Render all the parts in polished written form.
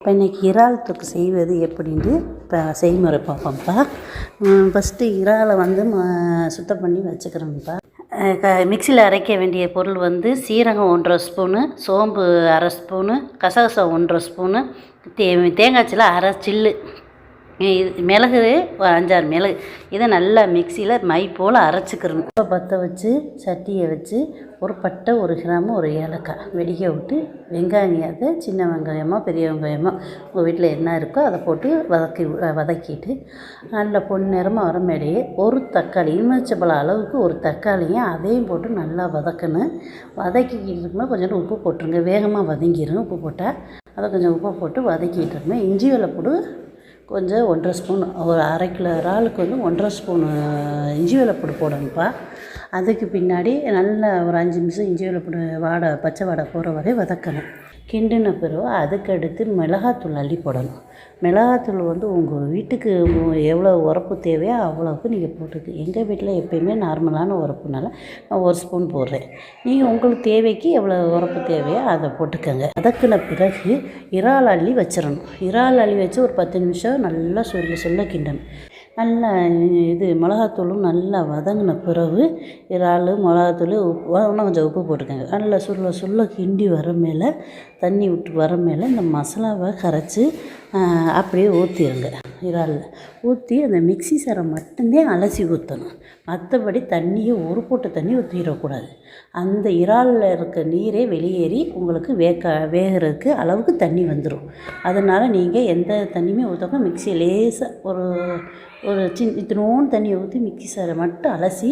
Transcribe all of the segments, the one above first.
இப்போ இன்றைக்கி இறால் தொக்கு செய்வது எப்படின்ட்டு இப்போ செய்முறை பார்ப்போம்ப்பா. ஃபஸ்ட்டு இறாலை சுத்தம் பண்ணி வச்சுக்கிறோம்ப்பா. மிக்சியில் அரைக்க வேண்டிய பொருள் சீரகம் 1.5 ஸ்பூனு, சோம்பு 1/2 ஸ்பூனு, கசகசம் 1.5 ஸ்பூனு, தேங்காய் சில்லு 1/2 சில்லு, மிளகு 5-6 மிளகு. இதை நல்லா மிக்சியில் மை போல் அரைச்சிக்கிறணும். இப்போ பற்ற வச்சு சட்டியை வச்சு ஒரு பட்டை 1 கிராமு 1 ஏலக்காய் வெடிக்க விட்டு வெங்காயத்தை சின்ன வெங்காயமோ பெரிய வெங்காயமோ உங்கள் வீட்டில் என்ன இருக்கோ அதை போட்டு வதக்கிட்டு நல்ல பொன்னிறமாக வர மேலேயே ஒரு தக்காளி எலுமிச்சம்பழம் அளவுக்கு ஒரு தக்காளியும் அதையும் போட்டு நல்லா வதக்கணும். வதக்கிக்கிட்டு இருக்கும்போது கொஞ்சம் உப்பு போட்டுருங்க. வேகமாக வதங்கிடும். உப்பு போட்டால் அதை கொஞ்சம் உப்பு போட்டு வதக்கிட்டு இருக்கணும். இஞ்சி வெள்ளைப்பூடு கொஞ்சம் 1.5 ஸ்பூன், ஒரு 1/2 கிலோ இறாலுக்கு 1.5 ஸ்பூனு இஞ்சி வெள்ளைப்பூடு போடணும்ப்பா. அதுக்கு பின்னாடி நல்லா ஒரு 5 நிமிஷம் இஞ்சி வெள்ளைப்பூடு பச்சை வாடை போகிற வரை வதக்கணும். கிண்டின பிறகு அதுக்கடுத்து மிளகாத்தூள் அள்ளி போடணும். மிளகாத்தூள் உங்கள் வீட்டுக்கு எவ்வளோ உரப்பு தேவையோ அவ்வளோக்கு நீங்கள் போட்டுக்கு. எங்கள் வீட்டில் எப்போயுமே நார்மலான உரப்புனால நான் 1 ஸ்பூன் போடுறேன். நீங்கள் உங்களுக்கு தேவைக்கு எவ்வளோ உரப்பு தேவையோ அதை போட்டுக்கோங்க. வதக்கின பிறகு இறால் அள்ளி வச்சிடணும். இறால் அள்ளி வச்சு ஒரு 10 நிமிஷம் நல்லா சொல்ல கிண்டணும். நல்லா மிளகாத்தூளும் நல்லா வதங்கின பிறகு இறால் மிளகாத்தூள் உப்பு இன்னும் கொஞ்சம் உப்பு போட்டுக்கோங்க. நல்லா சுள்ள கிண்டி வர மேலே தண்ணி விட்டு வர மேலே இந்த மசாலாவை கரைச்சி அப்படியே ஊற்றிடுங்க. இறாலில் ஊற்றி அந்த மிக்ஸி சாரை மட்டும்தான் அலசி ஊற்றணும். மற்றபடி தண்ணியை ஒரு போட்ட தண்ணி ஊற்றிடக்கூடாது. அந்த இறாலில் இருக்க நீரே வெளியேறி உங்களுக்கு வேகிறதுக்கு அளவுக்கு தண்ணி வந்துடும். அதனால் நீங்கள் எந்த தண்ணியுமே ஊற்றாம மிக்ஸி லேசாக ஒரு இத்தினோண்டு தண்ணியை ஊற்றி மிக்ஸி சாரை மட்டும் அலசி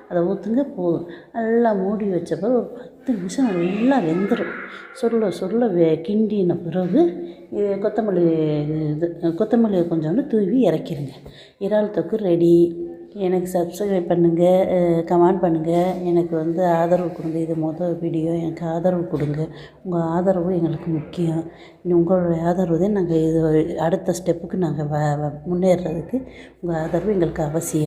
அதை ஊற்றுங்க போதும். நல்லா மூடி வச்சப்போ ஒரு 10 நிமிஷம் நல்லா வெந்துடும். சொல்ல கிண்டின பிறகு கொத்தமல்லி கொஞ்சோண்டு தூவி இறக்கிடுங்க. இறால் தொக்கு ரெடி. எனக்கு சப்ஸ்கிரைப் பண்ணுங்கள், கமெண்ட் பண்ணுங்கள், எனக்கு ஆதரவு கொடுங்க. இது மொதல் வீடியோ, எனக்கு ஆதரவு கொடுங்க. உங்கள் ஆதரவு எங்களுக்கு முக்கியம். உங்களுடைய ஆதரவு தான் நாங்கள் அடுத்த ஸ்டெப்புக்கு நாங்கள் முன்னேறதுக்கு உங்கள் ஆதரவு எங்களுக்கு அவசியம்.